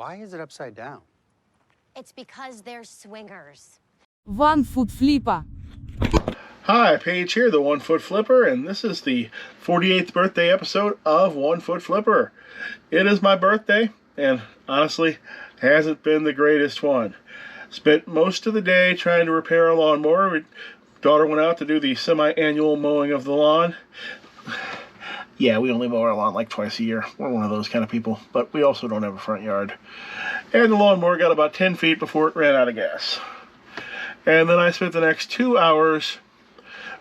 Why is it upside down? It's because they're swingers. Onefootflipper. Hi, Paige here, the One Foot Flipper, and this is the 48th birthday episode of One Foot Flipper. It is my birthday, and honestly, hasn't been the greatest one. Spent most of the day trying to repair a lawnmower. Daughter went out to do the semi-annual mowing of the lawn. Yeah, we only mow our lawn like twice a year. We're one of those kind of people, but we also don't have a front yard. And the lawnmower got about 10 feet before it ran out of gas. And then I spent the next 2 hours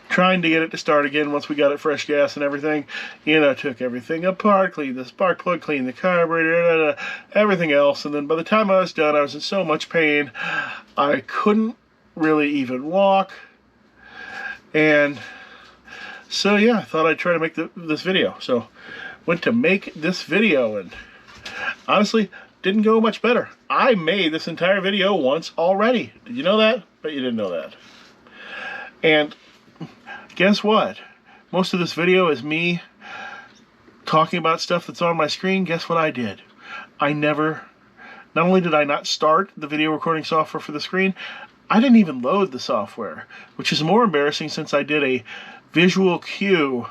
trying to get it to start again once we got it fresh gas and everything. You know, took everything apart, cleaned the spark plug, cleaned the carburetor, everything else. And then by the time I was done, I was in so much pain, I couldn't really even walk. And so yeah, I thought I'd try to make this video. So went to make this video, and honestly, didn't go much better. I made this entire video once already. Did you know that? Bet you didn't know that. And guess what? Most of this video is me talking about stuff that's on my screen. Guess what I did? Not only did I not start the video recording software for the screen, I didn't even load the software, which is more embarrassing since I did a visual cue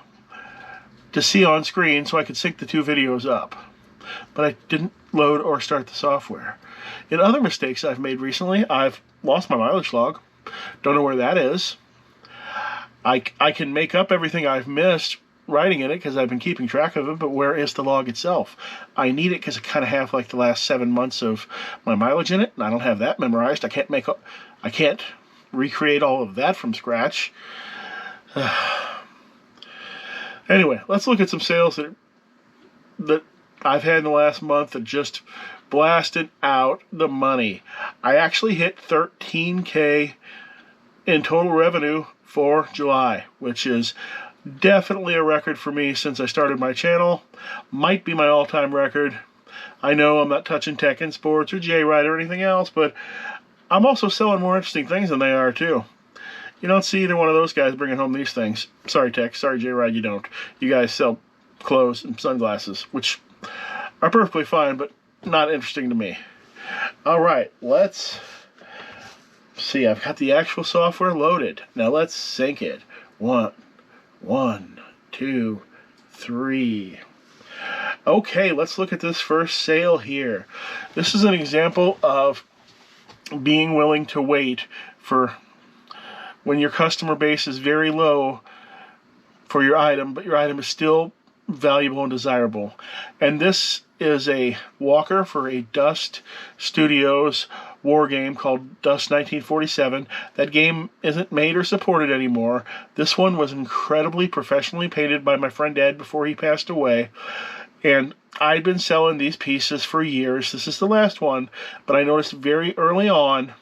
to see on screen so I could sync the two videos up. But I didn't load or start the software. In other mistakes I've made recently, I've lost my mileage log. Don't know where that is. I can make up everything I've missed writing in it because I've been keeping track of it, but where is the log itself? I need it because I kind of have like the last 7 months of my mileage in it, and I don't have that memorized. I can't recreate all of that from scratch. Anyway, let's look at some sales that I've had in the last month that just blasted out the money. I actually hit $13K in total revenue for July, which is definitely a record for me since I started my channel. Might be my all-time record. I know I'm not touching tech and sports or J-Ride or anything else, but I'm also selling more interesting things than they are too. You don't see either one of those guys bringing home these things. Sorry, Tech. Sorry, J-Ride, you don't. You guys sell clothes and sunglasses, which are perfectly fine, but not interesting to me. All right, let's see. I've got the actual software loaded. Now let's sync it. One, two, three. Okay, let's look at this first sale here. This is an example of being willing to wait for when your customer base is very low for your item, but your item is still valuable and desirable. And this is a walker for a Dust Studios war game called Dust 1947. That game isn't made or supported anymore. This one was incredibly professionally painted by my friend Ed before he passed away. And I'd been selling these pieces for years. This is the last one, but I noticed very early on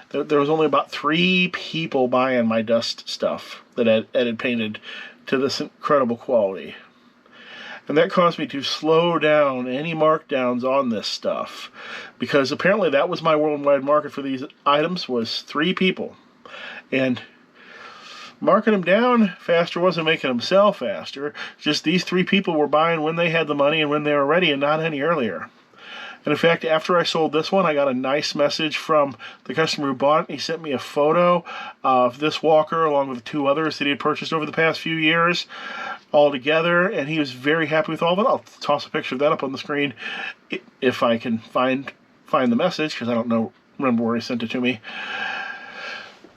that there was only about 3 people buying my Dust stuff that Ed had painted to this incredible quality. And that caused me to slow down any markdowns on this stuff, because apparently that was my worldwide market for these items, was 3 people. And marking them down faster wasn't making them sell faster. Just these 3 people were buying when they had the money and when they were ready, and not any earlier. And in fact, after I sold this one, I got a nice message from the customer who bought it. He sent me a photo of this walker along with 2 others that he had purchased over the past few years all together, and he was very happy with all of it. I'll toss a picture of that up on the screen if I can find the message, because I don't remember where he sent it to me.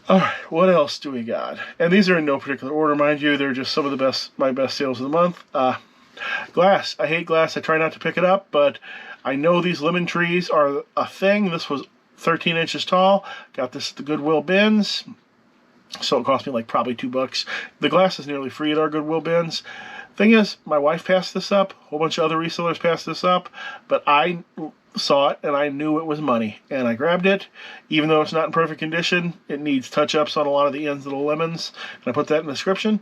Alright, what else do we got? And these are in no particular order, mind you. They're just some of my best sales of the month. Glass. I hate glass. I try not to pick it up, but I know these lemon trees are a thing. This was 13 inches tall. Got this at the Goodwill bins. So it cost me like probably $2. The glass is nearly free at our Goodwill bins. Thing is, my wife passed this up. A whole bunch of other resellers passed this up. But I saw it and I knew it was money. And I grabbed it. Even though it's not in perfect condition, it needs touch-ups on a lot of the ends of the lemons. And I put that in the description.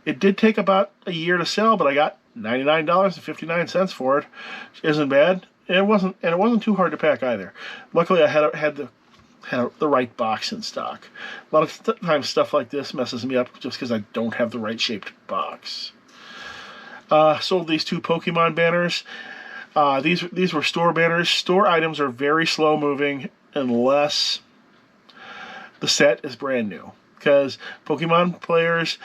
It did take about a year to sell, but I got $99.59 for it. Which isn't bad. And it wasn't too hard to pack either. Luckily, I had the right box in stock. A lot of times stuff like this messes me up just because I don't have the right shaped box. Sold these 2 Pokemon banners. These were store banners. Store items are very slow moving unless the set is brand new. Because Pokemon players,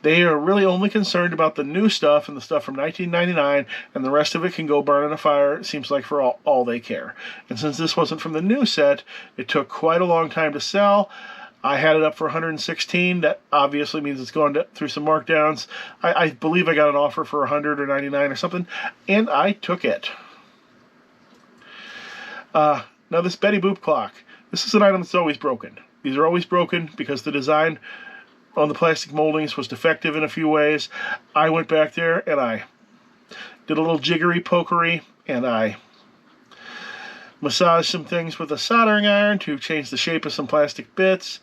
they are really only concerned about the new stuff and the stuff from 1999, and the rest of it can go burn in a fire, it seems like, for all they care. And since this wasn't from the new set, it took quite a long time to sell. I had it up for 116. That obviously means it's gone through some markdowns. I believe I got an offer for 100 or 99 or something, and I took it. Now this Betty Boop clock. This is an item that's always broken. These are always broken because the design on the plastic moldings was defective in a few ways. I went back there and I did a little jiggery pokery, and I massaged some things with a soldering iron to change the shape of some plastic bits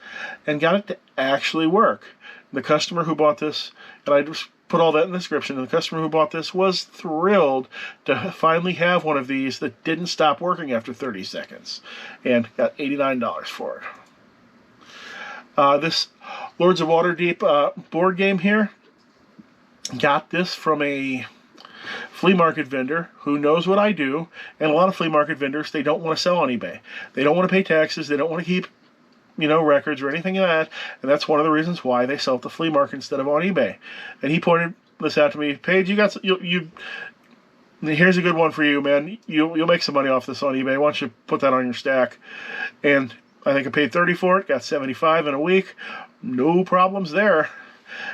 and got it to actually work. The customer who bought this, and I just put all that in the description, and the customer who bought this was thrilled to finally have one of these that didn't stop working after 30 seconds and got $89 for it. This Lords of Waterdeep board game here, got this from a flea market vendor who knows what I do, and a lot of flea market vendors, they don't want to sell on eBay. They don't want to pay taxes, they don't want to keep, records or anything like that, and that's one of the reasons why they sell at the flea market instead of on eBay. And he pointed this out to me, Paige, here's a good one for you, man. You'll make some money off this on eBay. Why don't you put that on your stack? And I think I paid $30 for it, got $75 in a week. No problems there.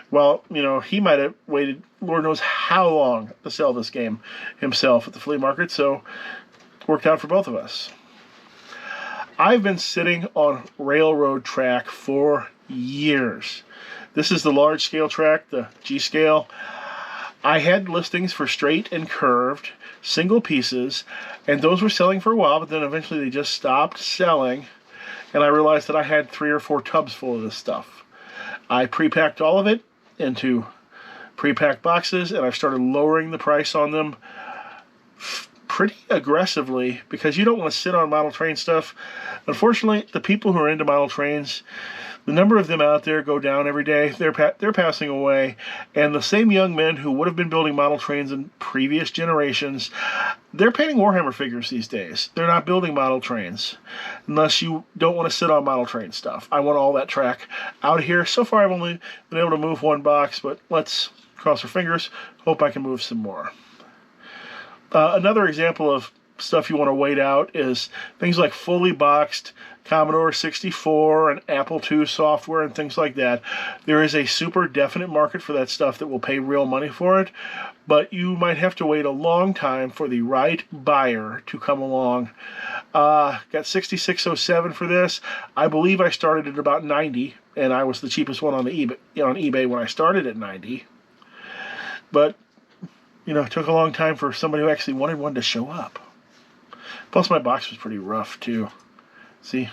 Well, he might have waited Lord knows how long to sell this game himself at the flea market, so it worked out for both of us. I've been sitting on railroad track for years. This is the large scale track, the G scale. I had listings for straight and curved, single pieces, and those were selling for a while, but then eventually they just stopped selling. And I realized that I had 3 or 4 tubs full of this stuff. I pre-packed all of it into pre-packed boxes, and I started lowering the price on them pretty aggressively because you don't want to sit on model train stuff. Unfortunately, the people who are into model trains, the number of them out there go down every day. They're passing away, and the same young men who would have been building model trains in previous generations, they're painting Warhammer figures these days. They're not building model trains unless you don't want to sit on model train stuff. I want all that track out of here. So far I've only been able to move 1 box, but let's cross our fingers, hope I can move some more. Another example of stuff you want to wait out is things like fully boxed Commodore 64 and Apple II software and things like that. There is a super definite market for that stuff that will pay real money for it, but you might have to wait a long time for the right buyer to come along. Got 6607 for this. I believe I started at about 90, and I was the cheapest one on eBay when I started at 90. But it took a long time for somebody who actually wanted one to show up. Plus my box was pretty rough too. See,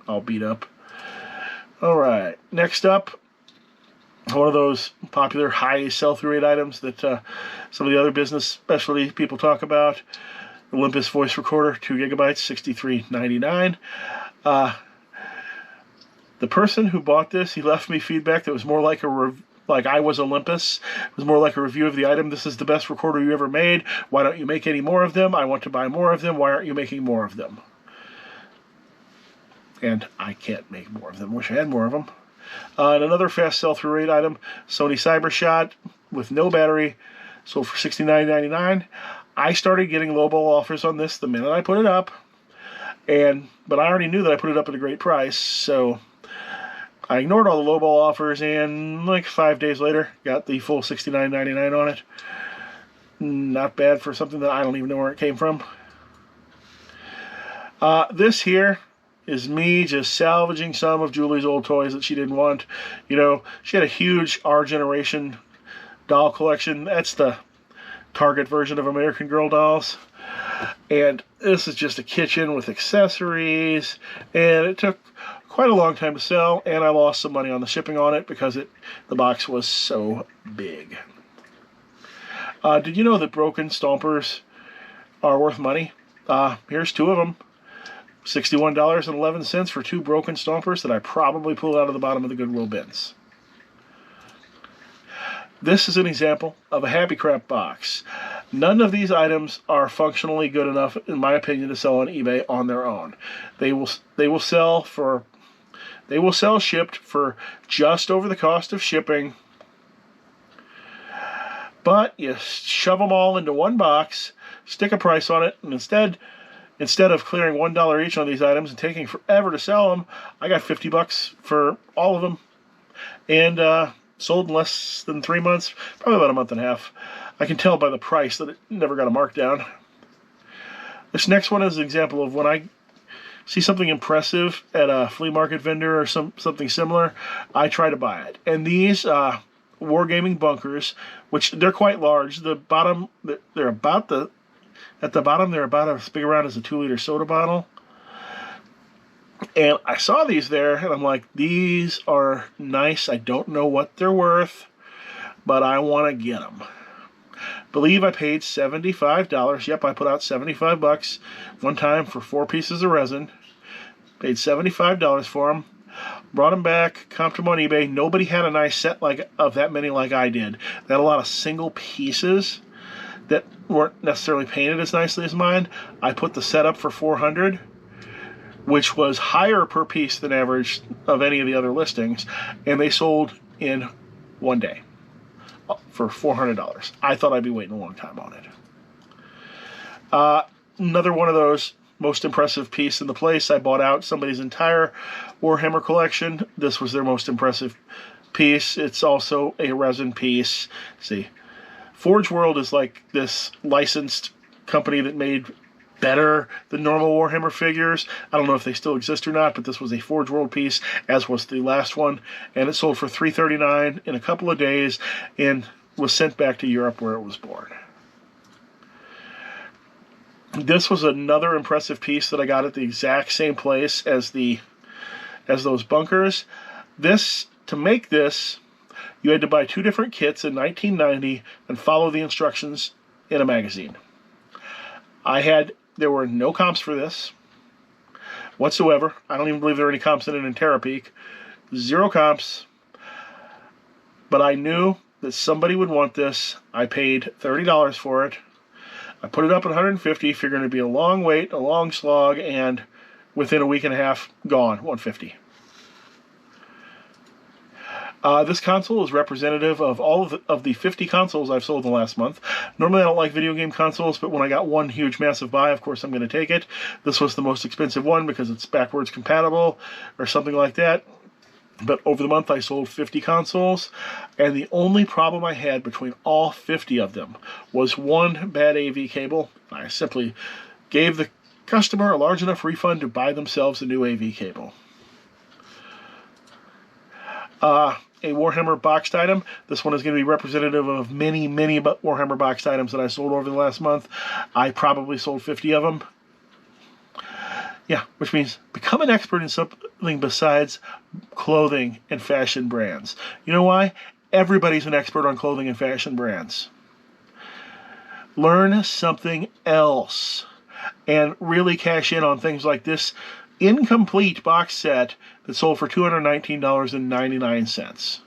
all beat up. Alright, next up, one of those popular high sell-through rate items that some of the other business specialty people talk about. Olympus voice recorder, 2 gigabytes, $63.99. The person who bought this, he left me feedback that was more like like I was Olympus. It was more like a review of the item. This is the best recorder you ever made. Why don't you make any more of them? I want to buy more of them. Why aren't you making more of them? And I can't make more of them. Wish I had more of them. And another fast sell-through rate item, Sony CyberShot with no battery, sold for $69.99. I started getting lowball offers on this the minute I put it up, but I already knew that I put it up at a great price, so I ignored all the lowball offers, and like 5 days later, got the full $69.99 on it. Not bad for something that I don't even know where it came from. This here is me just salvaging some of Julie's old toys that she didn't want. She had a huge R Generation doll collection. That's the Target version of American Girl dolls. And this is just a kitchen with accessories, and it took quite a long time to sell, and I lost some money on the shipping on it because the box was so big. Did you know that broken stompers are worth money? Here's 2 of them. $61.11 for 2 broken stompers that I probably pulled out of the bottom of the Goodwill bins. This is an example of a Happy Crap box. None of these items are functionally good enough, in my opinion, to sell on eBay on their own. They will sell shipped for just over the cost of shipping. But you shove them all into one box, stick a price on it, and instead of clearing $1 each on these items and taking forever to sell them, I got $50 for all of them, and sold in less than 3 months, probably about a month and a half. I can tell by the price that it never got a markdown. This next one is an example of when I see something impressive at a flea market vendor or something similar, I try to buy it. And these wargaming bunkers, which they're quite large. The bottom, they're about at the bottom, they're about as big around as a 2-liter soda bottle. And I saw these there, and I'm like, these are nice. I don't know what they're worth, but I want to get them. Believe I paid $75. Yep, I put out $75 one time for 4 pieces of resin. Paid $75 for them. Brought them back, comped them on eBay. Nobody had a nice set of that many like I did. They had a lot of single pieces that weren't necessarily painted as nicely as mine. I put the set up for $400, which was higher per piece than average of any of the other listings, and they sold in 1 day for $400. I thought I'd be waiting a long time on it. Another one of those most impressive piece in the place. I bought out somebody's entire Warhammer collection. This was their most impressive piece. It's also a resin piece. Let's see, Forge World is like this licensed company that made better than normal Warhammer figures. I don't know if they still exist or not, but this was a Forge World piece, as was the last one, and it sold for $339 in a couple of days and was sent back to Europe where it was born. This was another impressive piece that I got at the exact same place as those bunkers. To make this, you had to buy 2 different kits in 1990 and follow the instructions in a magazine. There were no comps for this whatsoever. I don't even believe there were any comps in it in Terapeak. 0 comps. But I knew that somebody would want this. I paid $30 for it. I put it up at $150, figuring it'd be a long wait, a long slog, and within a week and a half, gone, $150. This console is representative of all of the 50 consoles I've sold in the last month. Normally I don't like video game consoles, but when I got one huge massive buy, of course I'm going to take it. This was the most expensive one because it's backwards compatible or something like that. But over the month I sold 50 consoles, and the only problem I had between all 50 of them was one bad AV cable. I simply gave the customer a large enough refund to buy themselves a new AV cable. A Warhammer boxed item. This one is going to be representative of many, many Warhammer boxed items that I sold over the last month. I probably sold 50 of them. Yeah, which means become an expert in something besides clothing and fashion brands. You know why? Everybody's an expert on clothing and fashion brands. Learn something else and really cash in on things like this incomplete box set that sold for $219.99.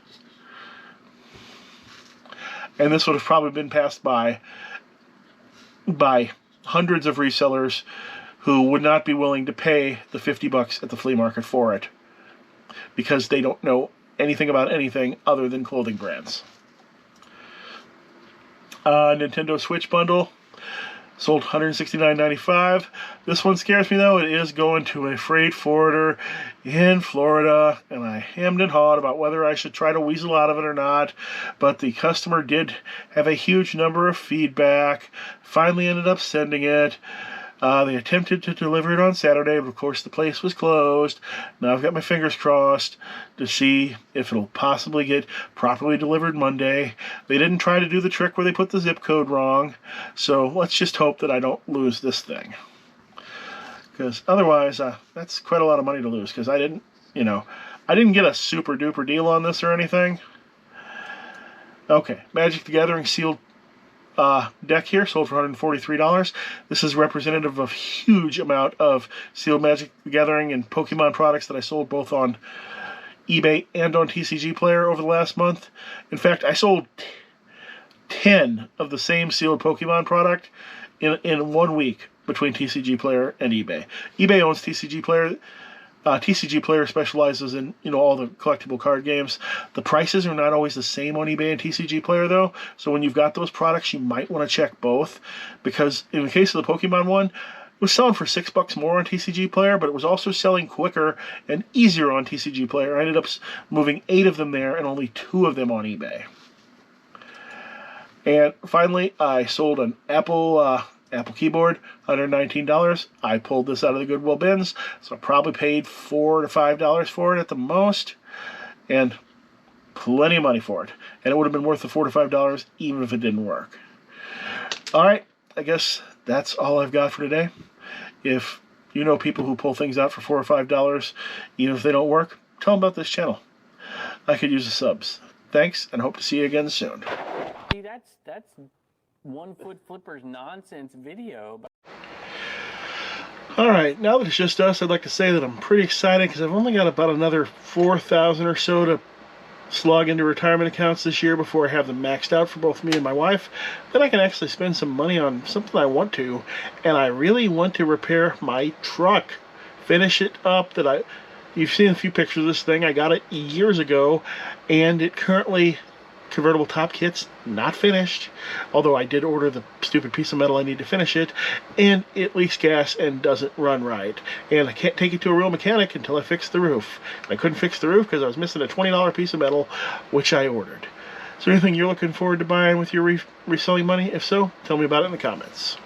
And this would have probably been passed by hundreds of resellers who would not be willing to pay the $50 at the flea market for it because they don't know anything about anything other than clothing brands. Nintendo Switch bundle sold $169.95. This one scares me though. It is going to a freight forwarder in Florida, and I hemmed and hawed about whether I should try to weasel out of it or not, but the customer did have a huge number of feedback. Finally ended up sending it. They attempted to deliver it on Saturday, but of course the place was closed. Now I've got my fingers crossed to see if it'll possibly get properly delivered Monday. They didn't try to do the trick where they put the zip code wrong, so let's just hope that I don't lose this thing. Because otherwise, that's quite a lot of money to lose, because I didn't get a super duper deal on this or anything. Okay, Magic the Gathering sealed deck here sold for $143. This is representative of a huge amount of sealed Magic the Gathering and Pokemon products that I sold both on eBay and on TCG Player over the last month. In fact, I sold 10 of the same sealed Pokemon product in 1 week between TCG Player and eBay. eBay owns TCG Player. TCG Player specializes in all the collectible card games. The prices are not always the same on eBay and TCG Player though, so when you've got those products, you might want to check both, because in the case of the Pokemon one, it was selling for $6 more on TCG Player, but it was also selling quicker and easier on TCG Player. I ended up moving 8 of them there and only 2 of them on eBay. And finally, I sold an Apple keyboard, $119. I pulled this out of the Goodwill bins, so I probably paid $4 to $5 for it at the most, and plenty of money for it. And it would have been worth the $4 to $5 even if it didn't work. All right, I guess that's all I've got for today. If you know people who pull things out for $4 or $5, even if they don't work, tell them about this channel. I could use the subs. Thanks, and hope to see you again soon. See, that's One Foot Flipper's nonsense video. Alright, now that it's just us, I'd like to say that I'm pretty excited because I've only got about another 4,000 or so to slog into retirement accounts this year before I have them maxed out for both me and my wife. Then I can actually spend some money on something I want to, and I really want to repair my truck. Finish it up. You've seen a few pictures of this thing. I got it years ago, and it currently, convertible top kit's not finished, although I did order the stupid piece of metal I need to finish it, and it leaks gas and doesn't run right, and I can't take it to a real mechanic until I fix the roof. I couldn't fix the roof because I was missing a $20 piece of metal, which I ordered. Is there anything you're looking forward to buying with your reselling money? If so, tell me about it in the comments.